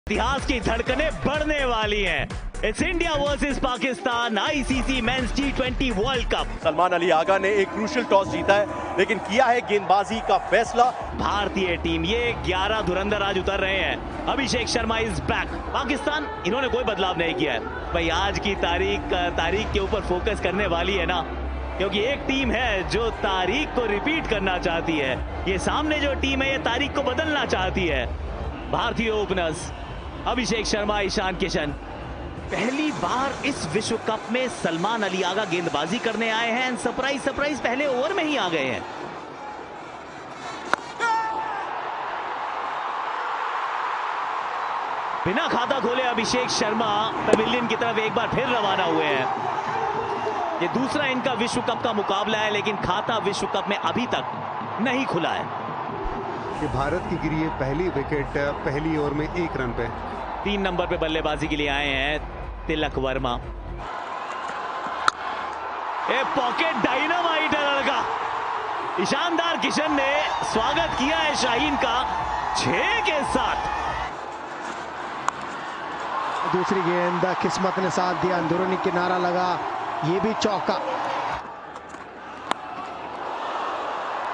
इतिहास की धड़कनें बढ़ने वाली हैं। It's India versus Pakistan ICC men's टी20 वर्ल्ड कप। सलमान अली आगा ने एक क्रूशियल टॉस जीता है, लेकिन किया है गेंदबाजी का फैसला। भारतीय टीम ये 11 धुरंधर आज उतर रहे हैं। Abhishek Sharma is back. पाकिस्तान इन्होंने कोई बदलाव नहीं किया है। भाई आज की तारीख के ऊपर फोकस करने वाली है ना, क्योंकि एक टीम है जो तारीख को रिपीट करना चाहती है। ये सामने जो टीम है ये तारीख को बदलना चाहती है। भारतीय ओपनर्स अभिषेक शर्मा, ईशान किशन। पहली बार इस विश्व कप में सलमान अली आगा गेंदबाजी करने आए हैं। सरप्राइज पहले ओवर में ही आ गए हैं। बिना खाता खोले अभिषेक शर्मा पवेलियन की तरफ एक बार फिर रवाना हुए हैं। ये दूसरा इनका विश्व कप का मुकाबला है, लेकिन खाता विश्व कप में अभी तक नहीं खुला है। कि भारत की गिरी है पहली विकेट पहली ओवर में 1 रन पे। 3 नंबर पे बल्लेबाजी के लिए आए हैं तिलक वर्मा। पॉकेट डायनामाइट है लड़का। ईशानदार किशन ने स्वागत किया है शाहीन का 6 के साथ। दूसरी गेंद किस्मत ने साथ दिया, अंदरूनी किनारा लगा, ये भी चौका।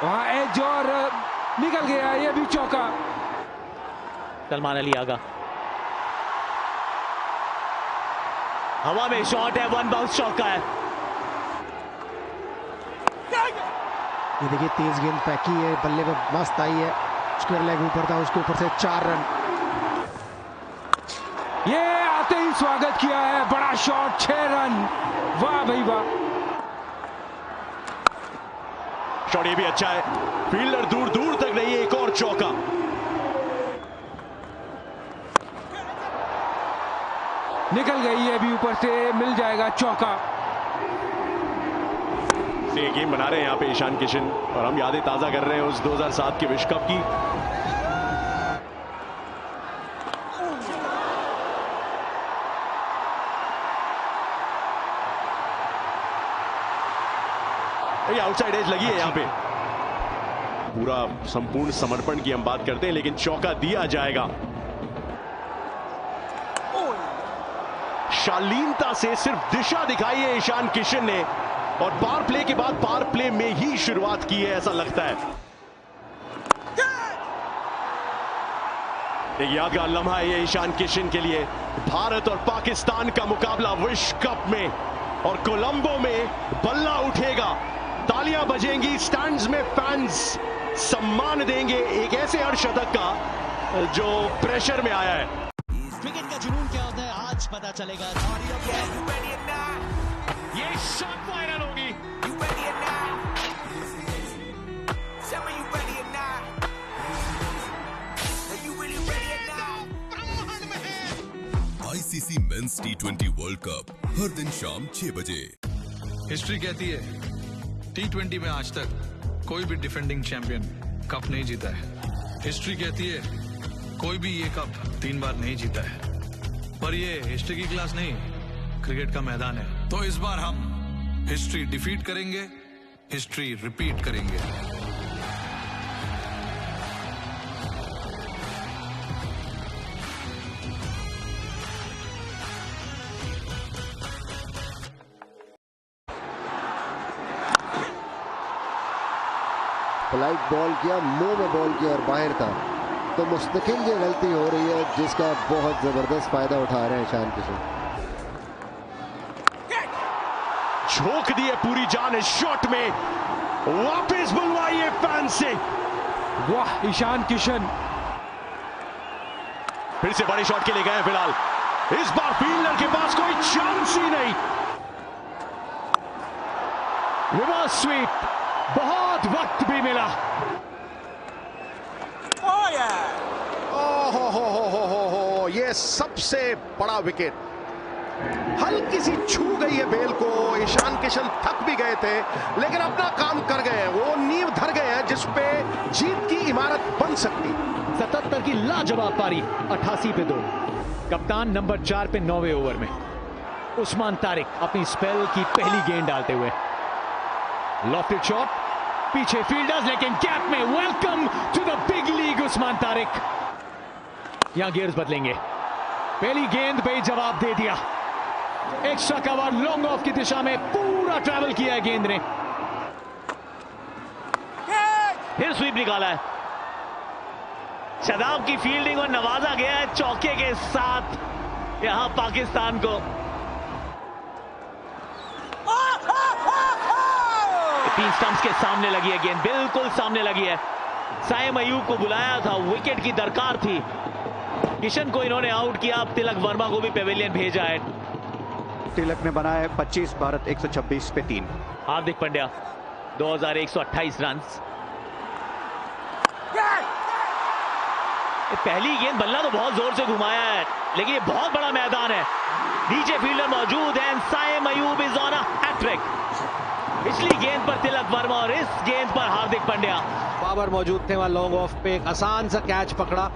वहां एज और निकल गया, ये भी चौका। सलमान अली आगा हवा में शॉट है, 1 बाउंस चौका है। ये देखिए तेज गेंद फेंकी है, बल्ले पे मस्त आई है। स्क्वायर लेग ऊपर था, उसके ऊपर से 4 रन। ये आते ही स्वागत किया है, बड़ा शॉट, 6 रन। वाह भाई वाह। शॉट ये भी अच्छा है, फील्डर दूर दूर तक नहीं है। एक और चौका। निकल गई है, भी ऊपर से मिल जाएगा चौका। ये गेम बना रहे हैं यहाँ पे ईशान किशन, और हम यादें ताजा कर रहे हैं उस 2007 के विश्व कप की। ये आउटसाइड एज लगी है यहाँ पे। पूरा संपूर्ण समर्पण की हम बात करते हैं, लेकिन चौका दिया जाएगा। शालीनता से सिर्फ दिशा दिखाई है ईशान किशन ने, और पावर प्ले के बाद पावर प्ले में ही शुरुआत की है, ऐसा लगता है। एक यादगार लम्हा है ये ईशान किशन के लिए। भारत और पाकिस्तान का मुकाबला विश्व कप में, और कोलंबो में बल्ला उठेगा, तालियां बजेंगी, स्टैंड्स में फैंस सम्मान देंगे एक ऐसे अर्धशतक का जो प्रेशर में आया है। क्रिकेट का जुनून क्या होता है आज पता चलेगा। ये शॉट वायरल होगी। आईसीसी मेंस टी20 वर्ल्ड कप हर दिन शाम 6 बजे। हिस्ट्री कहती है टी20 में आज तक कोई भी डिफेंडिंग चैंपियन कप नहीं जीता है। हिस्ट्री कहती है कोई भी ये कप 3 बार नहीं जीता है। पर ये हिस्ट्री की क्लास नहीं, क्रिकेट का मैदान है। तो इस बार हम हिस्ट्री डिफीट करेंगे, हिस्ट्री रिपीट करेंगे। फ्लाइट बॉल किया, मुंह में बॉल किया और बाहर था। तो मुस्तकिल ये गलती हो रही है, जिसका बहुत जबरदस्त फायदा उठा रहे हैं ईशान किशन। झोंक दिए पूरी जान इस शॉट में, वापस बुलवाइए फैन से। वाह ईशान किशन, फिर से बड़े शॉट के लिए गए फिलहाल। इस बार फील्डर के पास कोई चांस ही नहीं। रिवर्स स्वीप, बहुत वक्त भी मिला। ओहो, ये सबसे बड़ा विकेट। हल्की सी छू गई है बेल को। ईशान किशन थक भी गए थे, लेकिन अपना काम कर गए हैं। वो नींव धर गए हैं जिस पे जीत की इमारत बन सकती। 77 की लाजवाब पारी, 88 पे 2। कप्तान नंबर 4 पे 9वें ओवर में उस्मान तारिक अपनी स्पेल की पहली गेंद डालते हुए। लॉफ्टेड शॉट, पीछे फील्डर्स, लेकिन गैप में। Welcome to the big league Usman Tariq. यहां गियर्स बदलेंगे। पहली गेंद पे ही जवाब दे दिया। एक्स्ट्रा कवर लॉन्ग ऑफ की दिशा में पूरा ट्रैवल किया है गेंद ने। फिर स्वीप निकाला है। शादाब की फील्डिंग और नवाजा गया है चौके के साथ यहां पाकिस्तान को। तीन स्टंप्स के सामने लगी है गेंद, बिल्कुल सामने लगी है। साइम अयूब को बुलाया था, विकेट की दरकार थी। किशन को इन्होंने आउट किया। अब तिलक वर्मा को भी पेविलियन भेजा है। तिलक ने बनाया 25, भारत 126 पे 3। हार्दिक पांड्या 2128 रन। पहली गेंद बल्ला तो बहुत जोर से घुमाया है, लेकिन ये बहुत बड़ा मैदान है, नीचे फील्डर मौजूद है। Saim Ayub is on a hattrick. पिछली गेंद पर तिलक वर्मा और इस गेंद पर हार्दिक पांड्या। बाबर मौजूद थे वहां लॉन्ग ऑफ पे, एक आसान सा कैच पकड़ा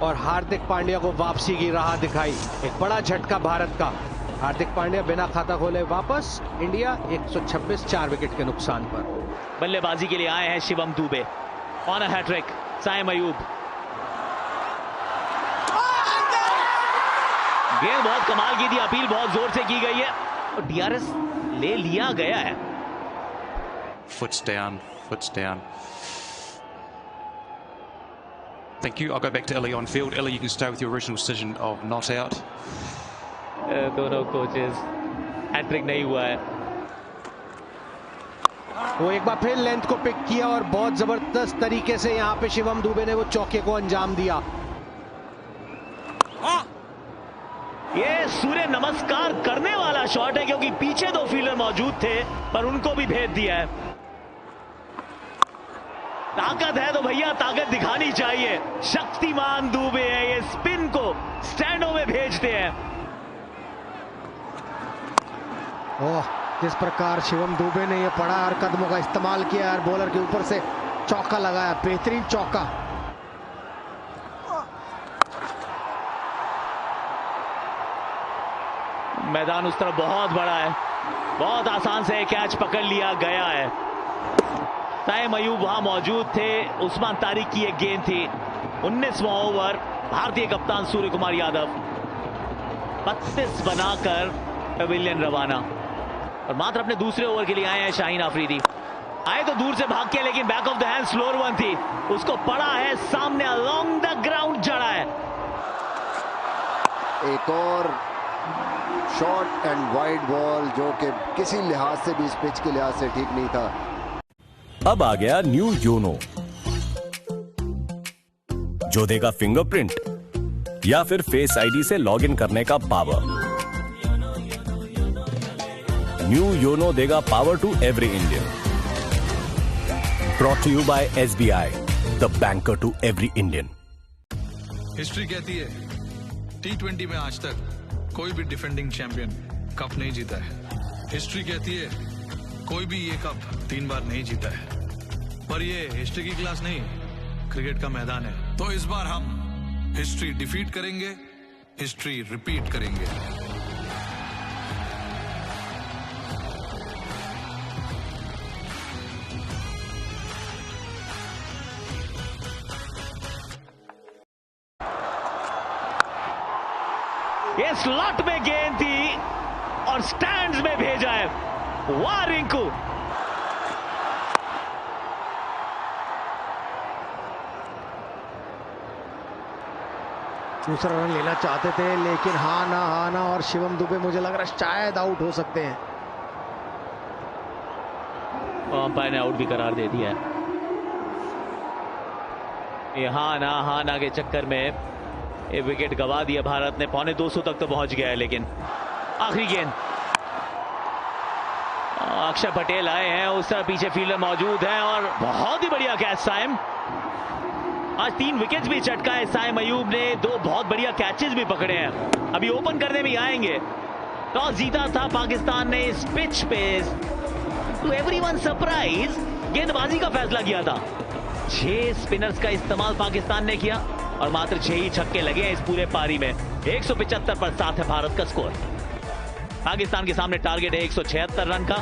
और हार्दिक पांड्या को वापसी की राह दिखाई। एक बड़ा झटका भारत का। हार्दिक पांड्या बिना खाता खोले वापस। इंडिया 126, 4 विकेट के नुकसान पर। बल्लेबाजी के लिए आए हैं Shivam Dube. On a hattrick Saim Ayub. गेंद बहुत कमाल की थी, अपील बहुत जोर से की गई है और डीआरएस ले लिया गया है। Foots down, foots down. Thank you. I'll go back to Illy on field. Illy, you can stay with your original decision of not out. दोनों कोचेस, हैट्रिक नहीं हुआ है। वो एक बार फिर लेंथ को पिक किया और बहुत जबरदस्त तरीके से यहां पे शिवम दुबे ने वो चौके को अंजाम दिया। ये सूर्य नमस्कार करने वाला शॉट है, क्योंकि पीछे दो फील्डर मौजूद थे पर उनको भी भेज दिया है। ताकत है तो भैया ताकत दिखानी चाहिए। शक्तिमान दुबे है, ये स्पिन को स्टैंडों में भेजते हैं। ओह, जिस प्रकार शिवम दुबे ने ये पड़ा और कदमों का इस्तेमाल किया और बॉलर के ऊपर से चौका लगाया, बेहतरीन चौका। मैदान उस तरफ बहुत बड़ा है, बहुत आसान से कैच पकड़ लिया गया है। साइम अयूब वहां मौजूद थे। उस्मान तारिक की एक गेंद थी। 19वां ओवर, भारतीय कप्तान सूर्य कुमार यादव 32 बनाकर पेविलियन रवाना और मात्र अपने दूसरे ओवर के लिए आए हैं शाहीन आफरीदी। आए तो दूर से भाग के, लेकिन back of the hand slower one थी, उसको पड़ा है सामने अलोंग द ग्राउंड जड़ा है। एक और शॉर्ट एंड वाइड बॉल जो कि किसी लिहाज से भी इस पिच के लिहाज से ठीक नहीं था। अब आ गया न्यू योनो, जो देगा फिंगरप्रिंट या फिर फेस आईडी से लॉगिन करने का पावर। न्यू योनो देगा power to every Indian. Brought to you by SBI, the banker to every Indian. History कहती है T20 में आज तक कोई भी डिफेंडिंग चैंपियन कप नहीं जीता है। हिस्ट्री कहती है कोई भी ये कप 3 बार नहीं जीता है। पर ये हिस्ट्री की क्लास नहीं, क्रिकेट का मैदान है। तो इस बार हम हिस्ट्री डिफीट करेंगे, हिस्ट्री रिपीट करेंगे। ये स्लॉट में गेंद थी और स्टैंड्स में भेजा है। वाह रिंकू, दूसरा रन लेना चाहते थे, लेकिन हाना और शिवम दुबे मुझे लग रहा है शायद आउट हो सकते हैं। अंपायर ने आउट भी करार दे दिया है। ये हाना के चक्कर में ये विकेट गवा दिया भारत ने। 250 तक तो पहुंच गया है, लेकिन आखिरी गेंद अक्षर पटेल आए हैं, उस तरह पीछे फील्डर मौजूद हैं और बहुत ही बढ़िया कैच साइम। आज 3 विकेट्स भी चटका है साइम अयूब ने, 2 बहुत बढ़िया कैचेस भी पकड़े हैं। अभी ओपन करने भी आएंगे। टॉस जीता था पाकिस्तान ने इस पिच पे। टू एवरीवन सरप्राइज गेंदबाजी का फैसला किया था। 6 स्पिनर्स का इस्तेमाल पाकिस्तान ने किया और मात्र 6 ही छक्के लगे हैं इस पूरे पारी में। 175 पर 7 है भारत का स्कोर। पाकिस्तान के सामने टारगेट है 176 रन का।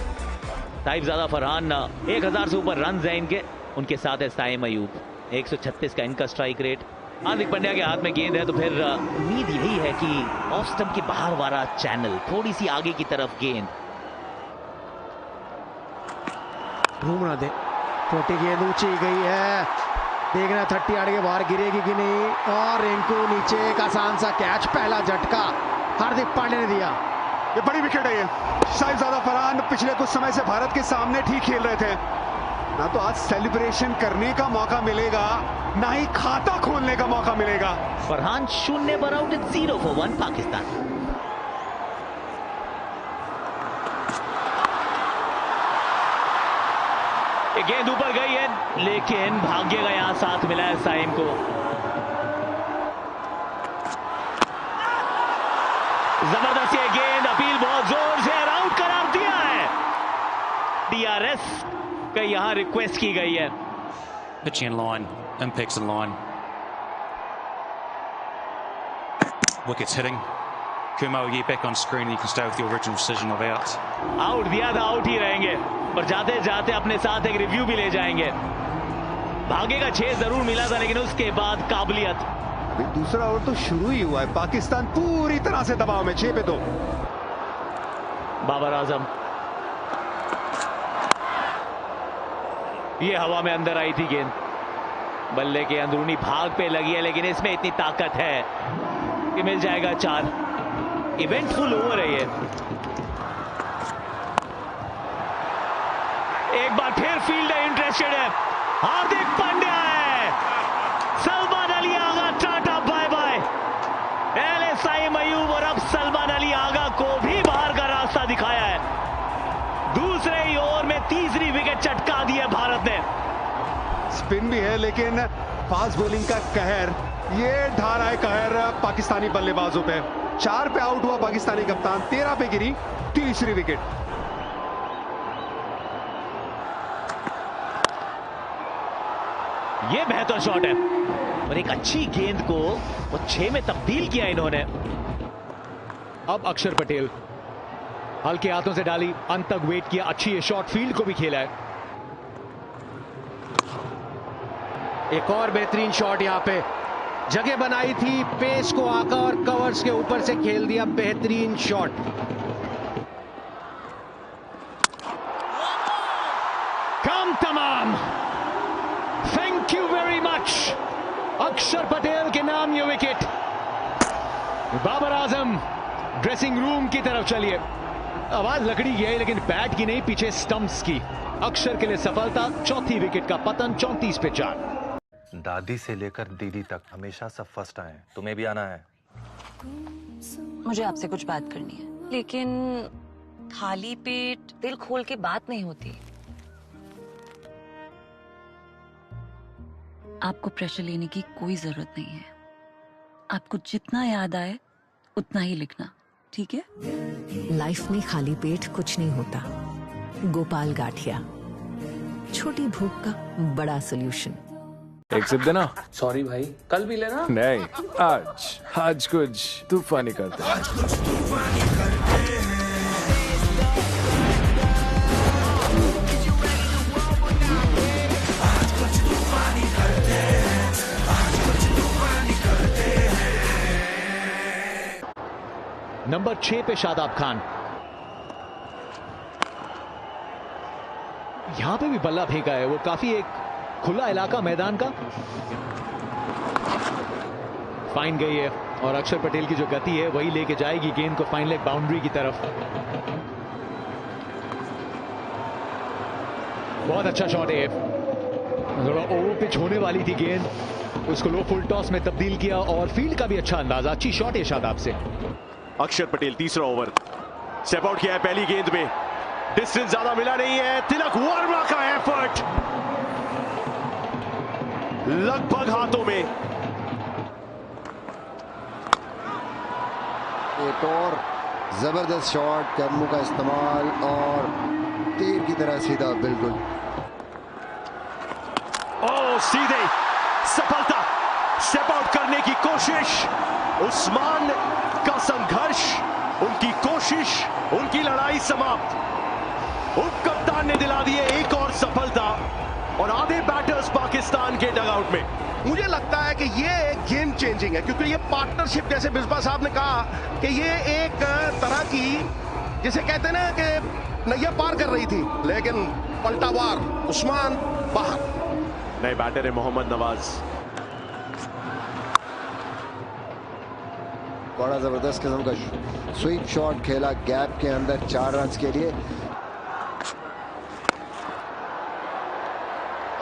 साहिबजादा फरहान 1000 से ऊपर रन है इनके, उनके साथ है साइम अयूब। 136 का इनका स्ट्राइक रेट। हार्दिक पांड्या के हाथ में गेंद है तो फिर उम्मीद यही है कि ऑफ स्टंप के बाहर वाला चैनल, थोड़ी सी आगे की तरफ गेंद। घूम ना दे, छोटी गेंद ऊंची गई है, देखना 30 यार्ड के बाहर गिरेगी कि नहीं। और रिंकू नीचे, एक आसान सा कैच, पहला झटका हार्दिक पांड्या ने दिया। ये बड़ी विकेट है। ये साहिबजादा फरहान पिछले कुछ समय से भारत के सामने ठीक खेल रहे थे, ना तो आज सेलिब्रेशन करने का मौका मिलेगा, ना ही खाता खोलने का मौका मिलेगा। फरहान 0 पर आउट, 0 for 1 पाकिस्तान। ये गेंद ऊपर गई है, लेकिन भाग्य का यहां साथ मिला है साइम को। जबरदस्त ये गेंद, अपील बहुत जोर से, आउट करार दिया है। DRS का यहां रिक्वेस्ट की गई है। Pitching in line, impacts in line. Wickets hitting. Kumar will get back on screen. You can stay with your original decision of out. Out दिया था, आउट ही रहेंगे, पर जाते जाते अपने साथ एक रिव्यू भी ले जाएंगे। भाग्य का 6 जरूर मिला था, लेकिन उसके बाद काबिलियत। दूसरा ओवर तो शुरू ही हुआ है, पाकिस्तान पूरी तरह से दबाव में, 6 पे 2। बाबर आजम, ये हवा में अंदर आई थी गेंद, बल्ले के अंदरूनी भाग पे लगी है, लेकिन इसमें इतनी ताकत है कि मिल जाएगा 4। इवेंटफुल ओवर है ये। एक बार फिर फील्डर इंटरेस्टेड है, हार्दिक पांड्या है, सलमान अली आगा टाटा बाय बाय। पहले साइम अयूब और अब सलमान अली आगा को भी बाहर का रास्ता दिखाया है। दूसरे ही ओवर में तीसरी विकेट चटका दी है भारत ने। स्पिन भी है, लेकिन फास्ट बॉलिंग का कहर, ये ढा रहा है कहर पाकिस्तानी बल्लेबाजों पे। 4 पे आउट हुआ पाकिस्तानी कप्तान, 13 पे गिरी तीसरी विकेट। ये बेहतर शॉट है और एक अच्छी गेंद को वो 6 में तब्दील किया इन्होंने। अब अक्षर पटेल हल्के हाथों से डाली, अंत तक वेट किया, अच्छी ये शॉट, फील्ड को भी खेला है। एक और बेहतरीन शॉट, यहां पे जगह बनाई थी, पेस को आका और कवर्स के ऊपर से खेल दिया, बेहतरीन शॉट। काम तमाम, थैंक यू वेरी मच। अक्षर पटेल के नाम ये wicket. Babar Azam dressing room की तरफ चलिए, आवाज लकड़ी की है लेकिन बैट की नहीं, पीछे स्टंप्स की। अक्षर के लिए सफलता, चौथी विकेट का पतन, 34 पे 4। दादी से लेकर दीदी तक हमेशा सब फर्स्ट आए, तुम्हें भी आना है। मुझे आपसे कुछ बात करनी है, लेकिन खाली पेट दिल खोल के बात नहीं होती। आपको प्रेशर लेने की कोई जरूरत नहीं है। आपको जितना याद आए उतना ही लिखना, ठीक है? लाइफ में खाली पेट कुछ नहीं होता। गोपाल गाठिया, छोटी भूख का बड़ा सोल्यूशन। एक सिप देना। सॉरी भाई, कल भी लेना। नहीं, आज कुछ तूफानी करते हैं। नंबर 6 पे शादाब खान, यहां पे भी बल्ला फेंका है, वो काफी एक खुला इलाका मैदान का। फाइन गई है और अक्षर पटेल की जो गति है वही लेके जाएगी गेंद को फाइन लेग बाउंड्री की तरफ। बहुत अच्छा शॉट है, थोड़ा ओवर पिच होने वाली थी गेंद, उसको लो फुल टॉस में तब्दील किया और फील्ड का भी अच्छा अंदाजा। अच्छी शॉट है शादाब से। अक्षर पटेल तीसरा ओवर, स्टेप आउट किया है पहली गेंद में, डिस्टेंस ज्यादा मिला नहीं है। तिलक वर्मा का एफर्ट लगभग हाथों में। एक और जबरदस्त शॉट, कदमों का इस्तेमाल और तीर की तरह सीधा, बिल्कुल। ओ सीधे सफलता, स्टेप आउट करने की कोशिश, उस्मान का संघर्ष, उनकी कोशिश, उनकी लड़ाई समाप्त। उप कप्तान ने दिला दी एक और सफलता। और आधे बैटर्स पाकिस्तान के डगआउट में। मुझे लगता है कि ये एक गेम चेंजिंग है, क्योंकि ये पार्टनरशिप, जैसे बिस्बा साहब ने कहा कि ये एक तरह की, जिसे कहते हैं ना कि नैया पार कर रही थी, लेकिन पलटावार उस्मान बाहर। नए बैटर है मोहम्मद नवाज। बड़ा जबरदस्त किस्म का स्वीप शॉट खेला गैप के अंदर 4 रन के लिए।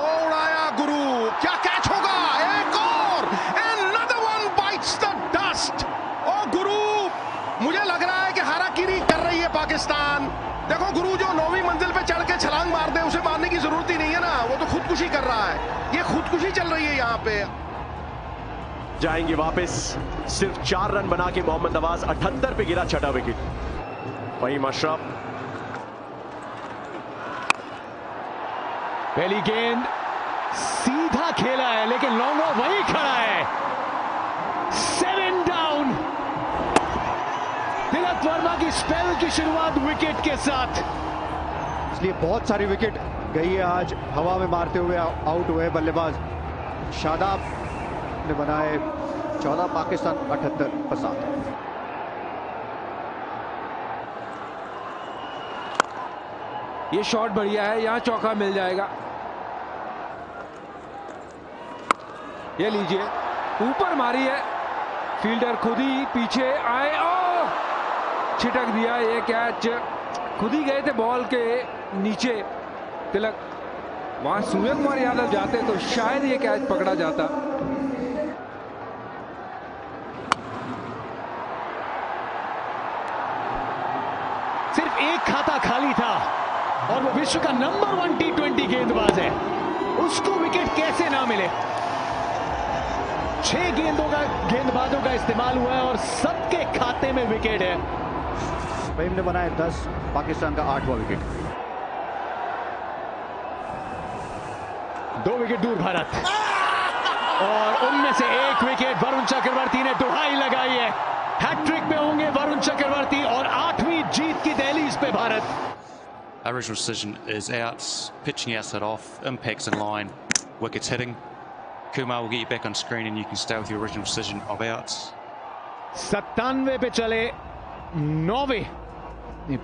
उड़ाया गुरु, क्या कैच होगा, एक और, another one bites the dust। ओ गुरु, मुझे लग रहा है कि हाराकीरी कर रही है पाकिस्तान। देखो गुरु जो 9वीं मंजिल पे चढ़ के छलांग मार दे, उसे मारने की जरूरत ही नहीं है ना, वो तो खुदकुशी कर रहा है। ये खुदकुशी चल रही है यहाँ पे। जाएंगे वापस। सिर्फ 4 रन बना के मोहम्मद नवाज 78 पे गिरा, छठा विकेट। फहीम अशरफ, पहली गेंद सीधा खेला है, लेकिन लॉन्ग ऑफ वहीं खड़ा है। 7 डाउन। तिलक वर्मा की स्पेल की शुरुआत विकेट के साथ। इसलिए बहुत सारी विकेट गई है आज, हवा में मारते हुए आउट हुए बल्लेबाज। शादाब ने बनाए 14, पाकिस्तान 78 पर 7। ये शॉट बढ़िया है, यहां चौका मिल जाएगा। ये लीजिए, ऊपर मारी है, फील्डर खुद ही पीछे आए, ओ छिटक दिया। ये कैच, खुद ही गए थे बॉल के नीचे तिलक। वहां सूर्य कुमार यादव जाते तो शायद ये कैच पकड़ा जाता। सिर्फ एक खाता खाली था और वो विश्व का नंबर 1 T20 गेंदबाज है, उसको विकेट कैसे ना मिले। 6 गेंदबाजों का इस्तेमाल हुआ है और सबके खाते में विकेट है। फहीम ने बनाए 10, पाकिस्तान का 8वां विकेट। 2 विकेट दूर भारत, और उनमें से 1 विकेट वरुण चक्रवर्ती ने दुहाई लगाई है। हैट्रिक में होंगे वरुण चक्रवर्ती और 8वीं जीत की दहलीज पे Bharat. Original decision is outs, pitching outside off, impacts in line, wickets hitting. Kumar will get you back on screen and you can stay with your original decision of outs. 97 पे चले 9वें।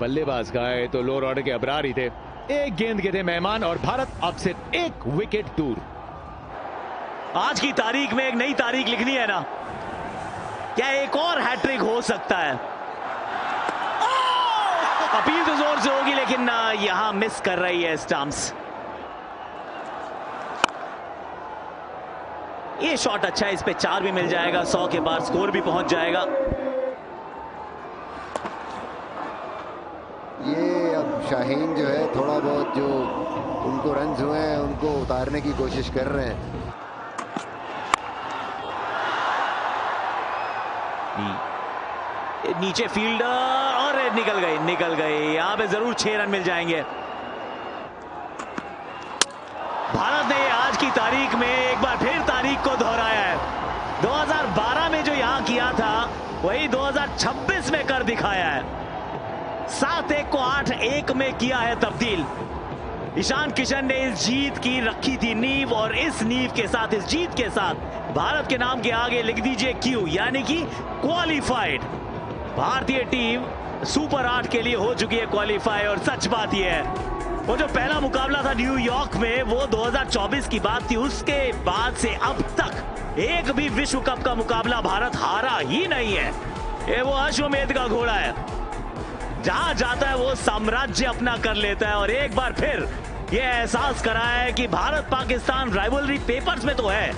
बल्लेबाज का है तो लोअर ऑर्डर के अबरार ही थे। 1 गेंद के थे मेहमान और भारत अब से 1 विकेट दूर। आज की तारीख में एक नई तारीख लिखनी है ना, क्या एक और हैट्रिक हो सकता है? अपील तो जोर से होगी, लेकिन यहां मिस कर रही है स्टंप्स। ये शॉट अच्छा है, इस पे 4 भी मिल जाएगा, 100 के बाद स्कोर भी पहुंच जाएगा। ये अब शाहीन जो है थोड़ा बहुत जो उनको रन्स हुए हैं उनको उतारने की कोशिश कर रहे हैं। नीचे फील्डर और निकल गए। यहां पे जरूर 6 रन मिल जाएंगे। भारत ने आज की तारीख में एक बार फिर तारीख को दोहराया है। 2012 में जो यहां किया था वही 2026 में कर दिखाया है। 7-1 को 8-1 में किया है तब्दील। ईशान किशन ने इस जीत की रखी थी नींव, और इस नींव के साथ, इस जीत के साथ भारत के नाम के आगे लिख दीजिए क्यू, यानी कि क्वालिफाइड। भारतीय टीम सुपर 8 के लिए हो चुकी है क्वालिफाई। और सच बात यह है, वो जो पहला मुकाबला था न्यूयॉर्क में, वो 2024 की बात थी। उसके बाद से अब तक एक भी विश्व कप का मुकाबला भारत हारा ही नहीं है। ये वो अश्वमेध का घोड़ा है, जहां जाता है वो साम्राज्य अपना कर लेता है। और एक बार फिर ये एहसास कराया है कि भारत पाकिस्तान राइवलरी पेपर्स में तो है,